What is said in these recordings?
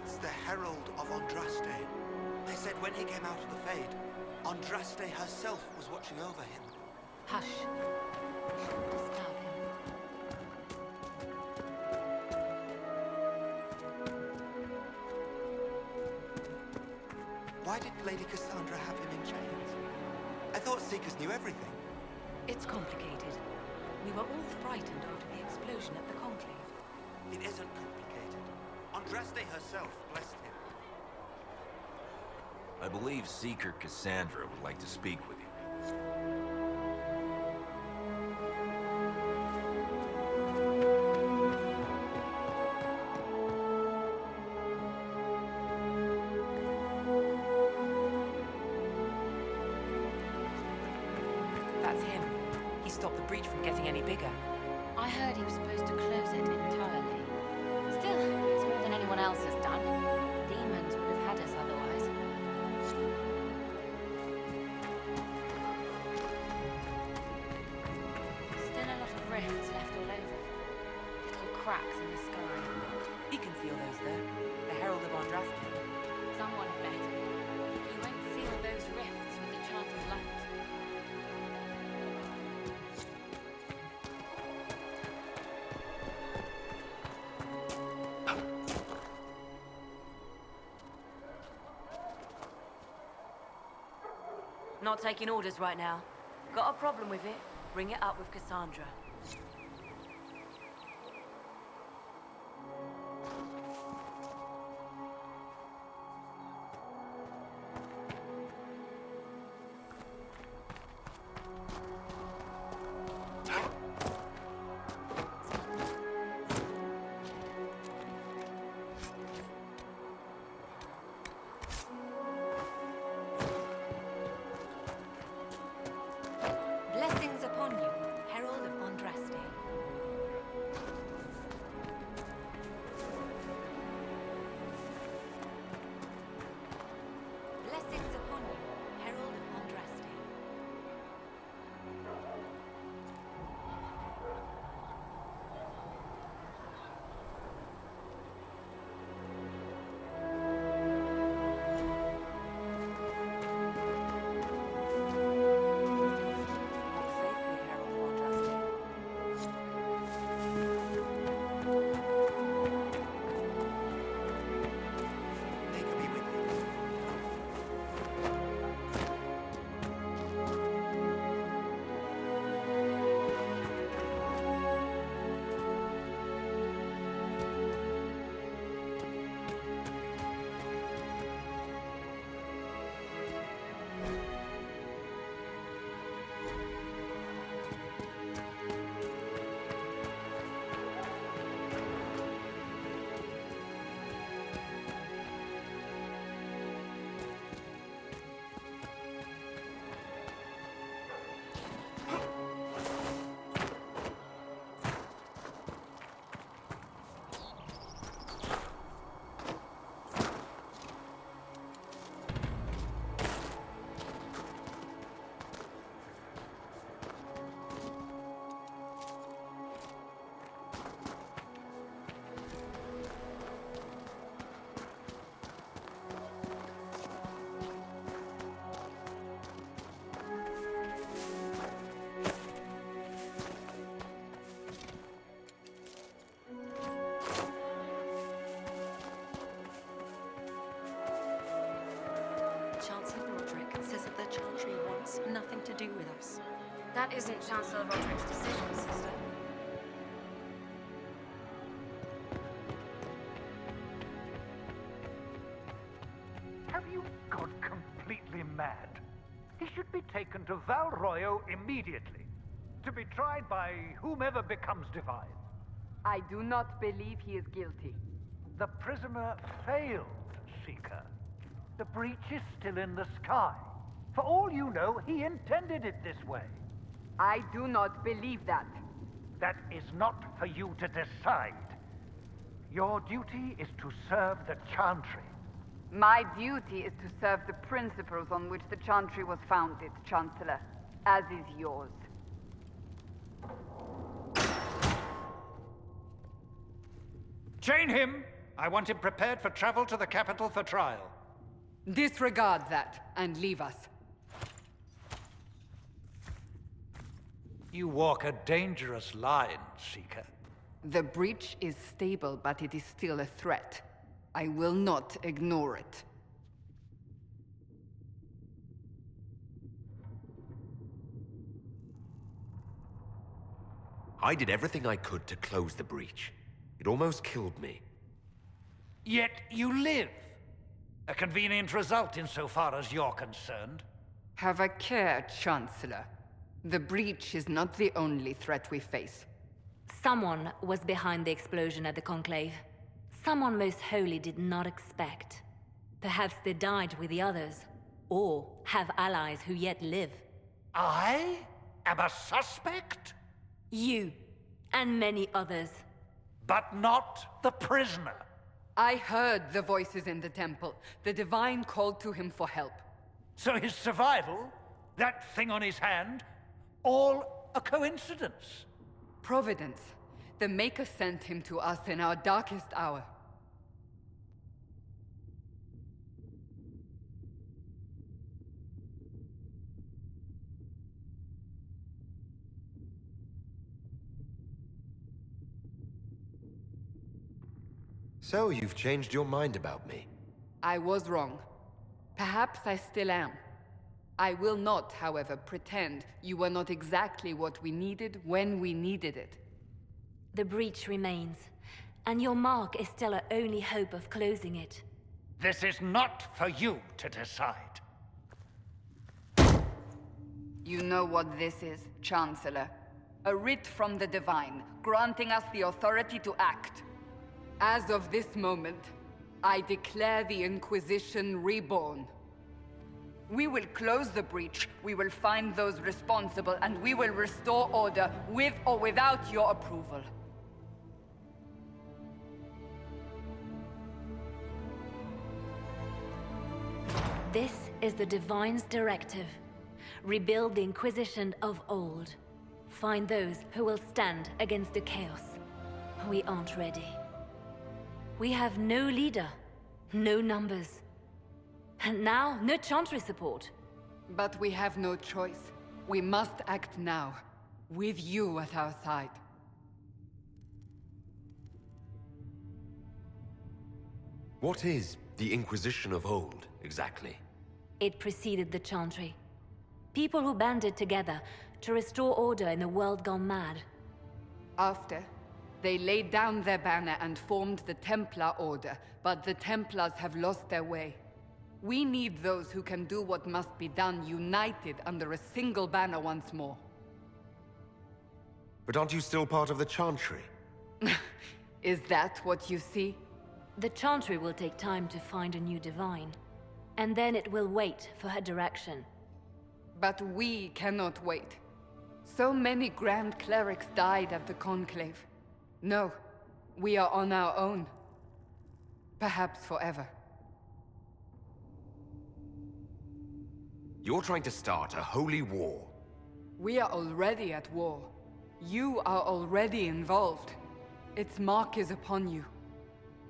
That's the Herald of Andraste. They said when he came out of the Fade, Andraste herself was watching over him. Hush. We shouldn't disturb him. Why did Lady Cassandra have him in chains? I thought Seekers knew everything. It's complicated. We were all frightened after the explosion at the Conclave. It isn't complicated. Andraste herself blessed him. I believe Seeker Cassandra would like to speak with you. That's him. He stopped the breach from getting any bigger. I heard he was supposed to close it entirely. Still, it's more than anyone else has done. Demons would have had us otherwise. Still a lot of rifts left all over. Little cracks in the sky. He can feel those there. The Herald of Andraste. Someone had better. You won't seal those rifts with the chance of light. Not taking orders right now. Got a problem with it? Bring it up with Cassandra. Blessings upon you, Herald of Andraste. Blessings upon you, Herald of Andraste. Walk safely, Herald of Andraste. They could be with you. Chancellor Roderick says that the Chantry wants nothing to do with us. That isn't Chancellor Roderick's decision, sister. Have you gone completely mad? He should be taken to Val Royo immediately, to be tried by whomever becomes divine. I do not believe he is guilty. The prisoner failed, Seeker. The breach is still in the sky. For all you know, he intended it this way. I do not believe that. That is not for you to decide. Your duty is to serve the Chantry. My duty is to serve the principles on which the Chantry was founded, Chancellor, as is yours. Chain him I want him prepared for travel to the capital for trial. Disregard that and leave us. You walk a dangerous line, Seeker. The breach is stable, but it is still a threat. I will not ignore it. I did everything I could to close the breach. It almost killed me. Yet you live. A convenient result insofar as you're concerned. Have a care, Chancellor. The breach is not the only threat we face. Someone was behind the explosion at the Conclave. Someone Most Holy did not expect. Perhaps they died with the others, or have allies who yet live. I am a suspect? You, and many others. But not the prisoner. I heard the voices in the temple. The Divine called to him for help. So his survival, that thing on his hand, all a coincidence? Providence. The Maker sent him to us in our darkest hour. So you've changed your mind about me? I was wrong. Perhaps I still am. I will not, however, pretend you were not exactly what we needed when we needed it. The breach remains, and your mark is still our only hope of closing it. This is not for you to decide. You know what this is, Chancellor. A writ from the Divine, granting us the authority to act. As of this moment, I declare the Inquisition reborn. We will close the breach, we will find those responsible, and we will restore order with or without your approval. This is the Divine's directive. Rebuild the Inquisition of old. Find those who will stand against the chaos. We aren't ready. We have no leader, no numbers. And now, no Chantry support. But we have no choice. We must act now, with you at our side. What is the Inquisition of old, exactly? It preceded the Chantry. People who banded together to restore order in a world gone mad. After, they laid down their banner and formed the Templar Order, but the Templars have lost their way. We need those who can do what must be done, united under a single banner once more. But aren't you still part of the Chantry? Is that what you see? The Chantry will take time to find a new Divine. And then it will wait for her direction. But we cannot wait. So many Grand Clerics died at the Conclave. No, we are on our own. Perhaps forever. You're trying to start a holy war. We are already at war. You are already involved. Its mark is upon you.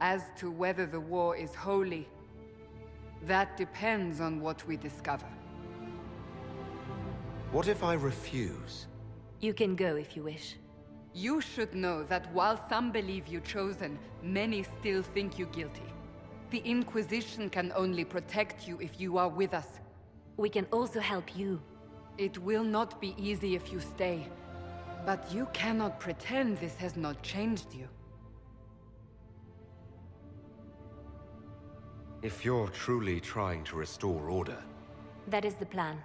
As to whether the war is holy, that depends on what we discover. What if I refuse? You can go if you wish. You should know that while some believe you chosen, many still think you guilty. The Inquisition can only protect you if you are with us. We can also help you. It will not be easy if you stay, but you cannot pretend this has not changed you. If you're truly trying to restore order... That is the plan.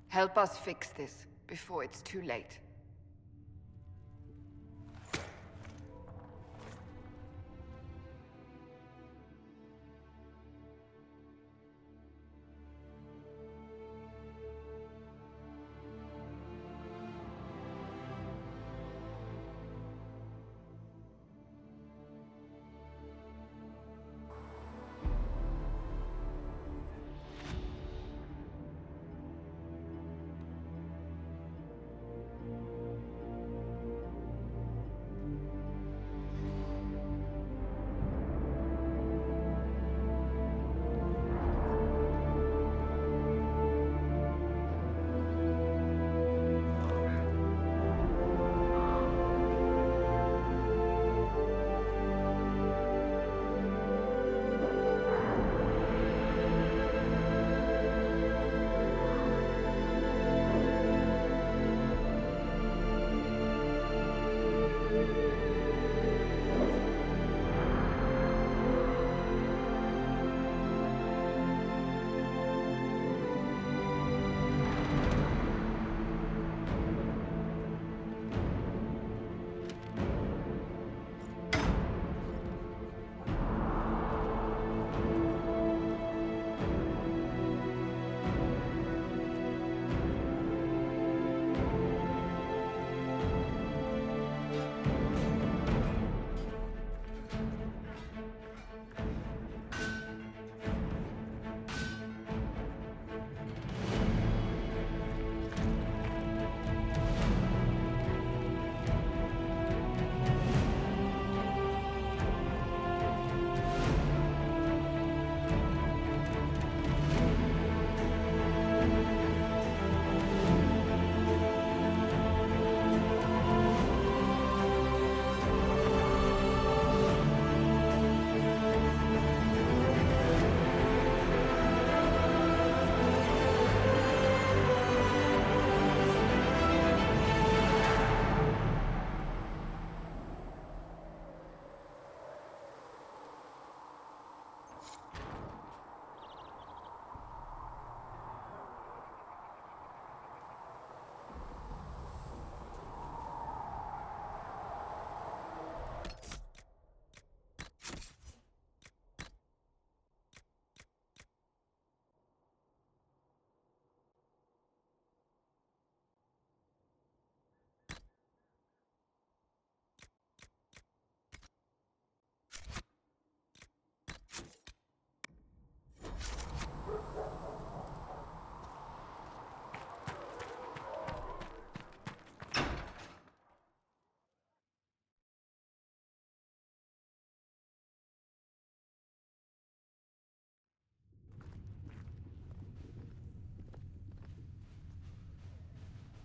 Help us fix this before it's too late.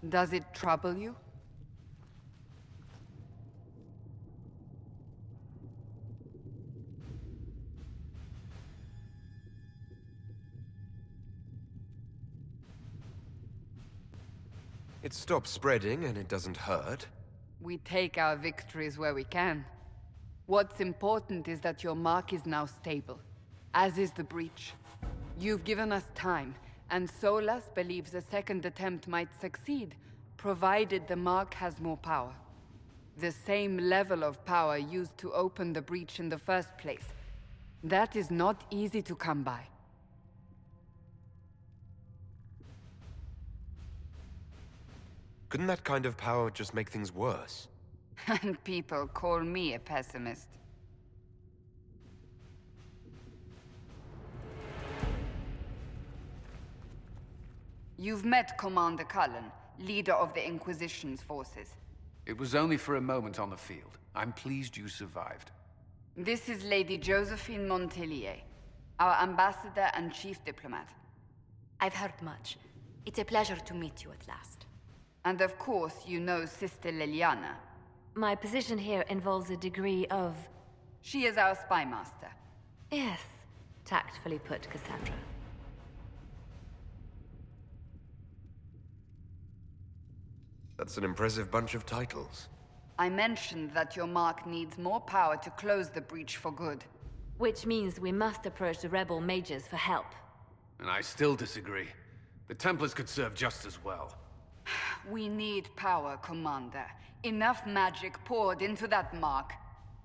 Does it trouble you? It stops spreading and it doesn't hurt. We take our victories where we can. What's important is that your mark is now stable, as is the breach. You've given us time, and Solas believes a second attempt might succeed, provided the mark has more power. The same level of power used to open the breach in the first place. That is not easy to come by. Couldn't that kind of power just make things worse? And people call me a pessimist. You've met Commander Cullen, leader of the Inquisition's forces. It was only for a moment on the field. I'm pleased you survived. This is Lady Josephine Montelier, our ambassador and chief diplomat. I've heard much. It's a pleasure to meet you at last. And of course, you know Sister Liliana. My position here involves a degree of... She is our spy master. Yes, tactfully put, Cassandra. That's an impressive bunch of titles. I mentioned that your mark needs more power to close the breach for good. Which means we must approach the rebel mages for help. And I still disagree. The Templars could serve just as well. We need power, Commander. Enough magic poured into that mark.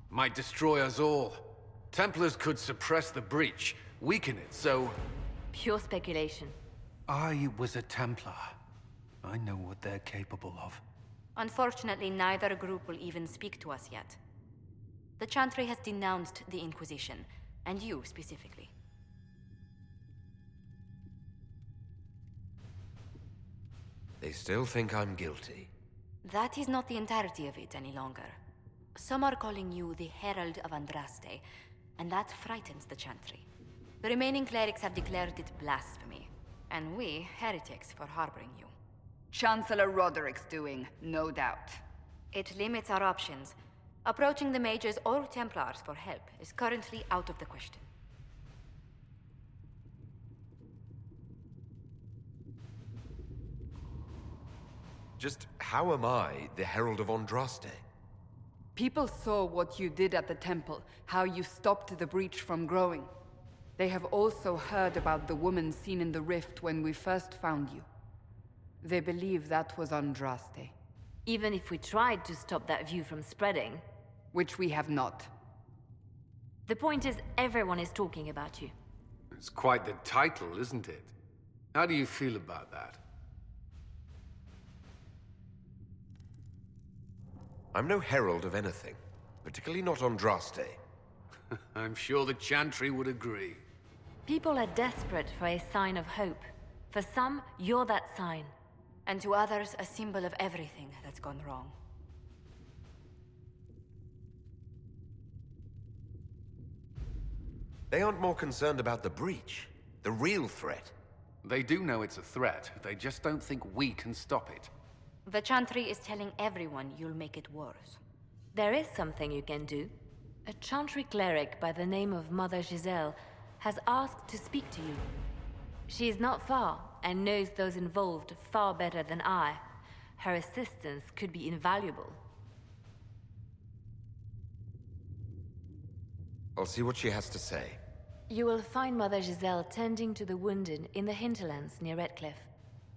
Might destroy us all. Templars could suppress the breach, weaken it, so... Pure speculation. I was a Templar. I know what they're capable of. Unfortunately, neither group will even speak to us yet. The Chantry has denounced the Inquisition, and you specifically. They still think I'm guilty. That is not the entirety of it any longer. Some are calling you the Herald of Andraste, and that frightens the Chantry. The remaining clerics have declared it blasphemy, and we, heretics, for harboring you. Chancellor Roderick's doing, no doubt. It limits our options. Approaching the mages or Templars for help is currently out of the question. Just how am I the Herald of Andraste? People saw what you did at the temple, how you stopped the breach from growing. They have also heard about the woman seen in the rift when we first found you. They believe that was Andraste. Even if we tried to stop that view from spreading... Which we have not. The point is, everyone is talking about you. It's quite the title, isn't it? How do you feel about that? I'm no herald of anything, particularly not Andraste. I'm sure the Chantry would agree. People are desperate for a sign of hope. For some, you're that sign. And to others, a symbol of everything that's gone wrong. They aren't more concerned about the breach, the real threat. They do know it's a threat, they just don't think we can stop it. The Chantry is telling everyone you'll make it worse. There is something you can do. A Chantry cleric by the name of Mother Giselle has asked to speak to you. She is not far, and knows those involved far better than I. Her assistance could be invaluable. I'll see what she has to say. You will find Mother Giselle tending to the wounded in the hinterlands near Redcliffe.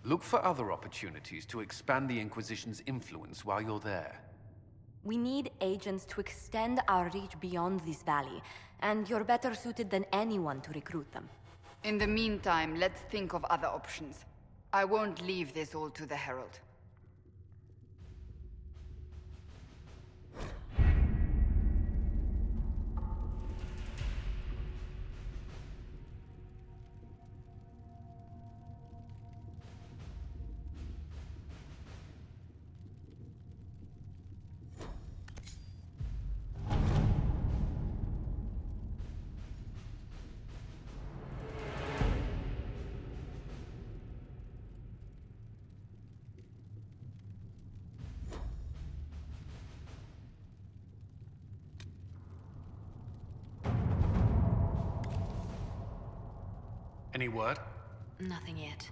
Look for other opportunities to expand the Inquisition's influence while you're there. We need agents to extend our reach beyond this valley, and you're better suited than anyone to recruit them. In the meantime, let's think of other options. I won't leave this all to the Herald. Any word? Nothing yet.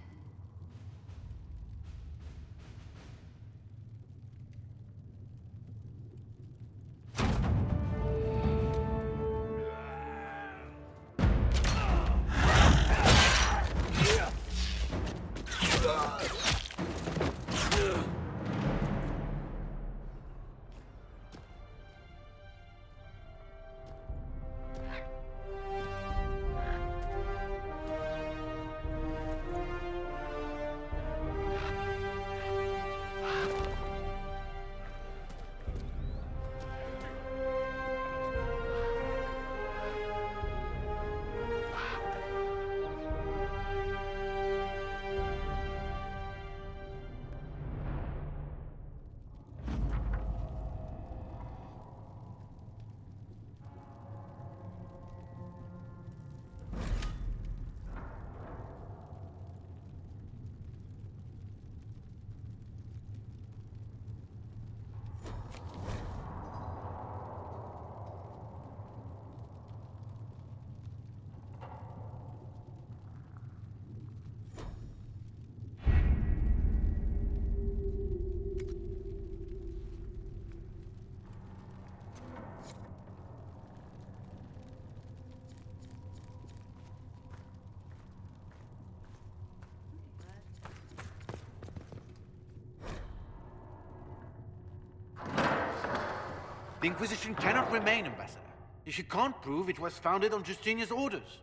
The Inquisition cannot remain, Ambassador, if you can't prove it was founded on Justinian's orders.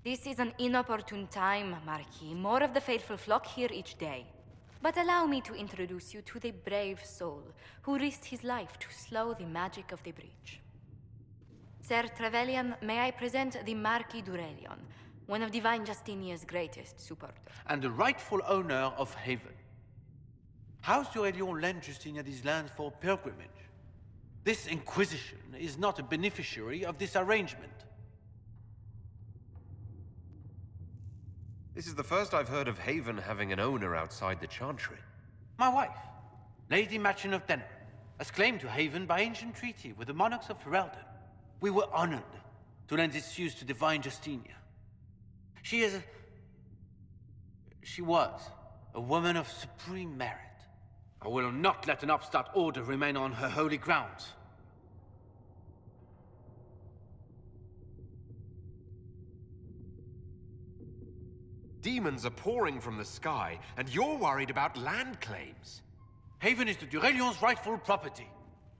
This is an inopportune time, Marquis. More of the faithful flock here each day. But allow me to introduce you to the brave soul who risked his life to slow the magic of the breach. Sir Trevelyan, may I present the Marquis d'Aurelion, one of Divine Justinia's greatest supporters. And the rightful owner of Haven. House d'Aurelion lent Justinia these lands for pilgrimage. This Inquisition is not a beneficiary of this arrangement. This is the first I've heard of Haven having an owner outside the Chantry. My wife, Lady Machin of Denerim, has claimed to Haven by ancient treaty with the monarchs of Ferelden. We were honored to lend its use to Divine Justinia. She was a woman of supreme merit. I will not let an upstart order remain on her holy grounds. Demons are pouring from the sky, and you're worried about land claims. Haven is the d'Aurelion's rightful property.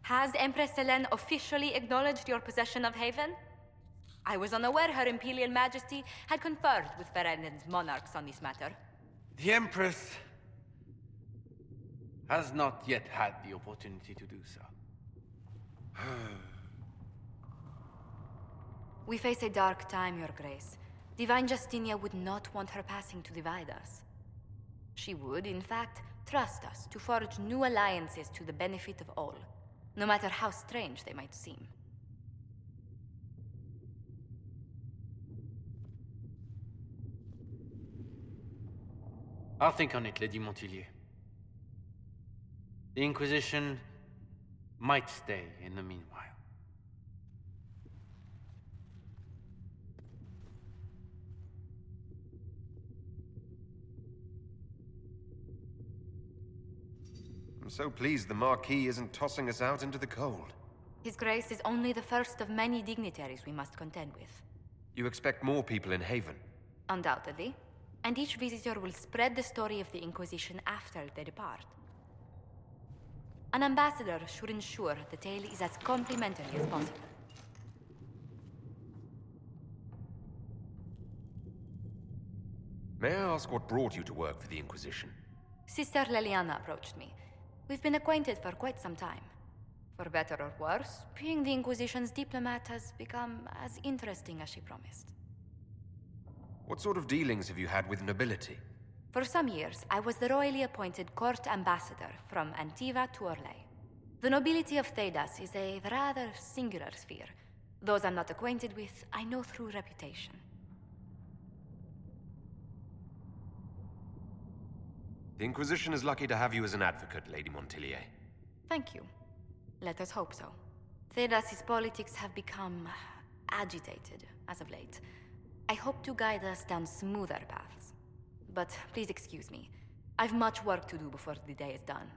Has Empress Selene officially acknowledged your possession of Haven? I was unaware Her Imperial Majesty had conferred with Ferelden's monarchs on this matter. The Empress has not yet had the opportunity to do so. We face a dark time, Your Grace. Divine Justinia would not want her passing to divide us. She would, in fact, trust us to forge new alliances to the benefit of all, no matter how strange they might seem. I'll think on it, Lady Montilyet. The Inquisition might stay in the meanwhile. I'm so pleased the Marquis isn't tossing us out into the cold. His Grace is only the first of many dignitaries we must contend with. You expect more people in Haven? Undoubtedly. And each visitor will spread the story of the Inquisition after they depart. An ambassador should ensure the tale is as complimentary as possible. May I ask what brought you to work for the Inquisition? Sister Leliana approached me. We've been acquainted for quite some time. For better or worse, being the Inquisition's diplomat has become as interesting as she promised. What sort of dealings have you had with nobility? For some years, I was the royally appointed court ambassador from Antiva to Orlais. The nobility of Thedas is a rather singular sphere. Those I'm not acquainted with, I know through reputation. The Inquisition is lucky to have you as an advocate, Lady Montilyet. Thank you. Let us hope so. Thedas' politics have become agitated as of late. I hope to guide us down smoother paths. But please excuse me. I've much work to do before the day is done.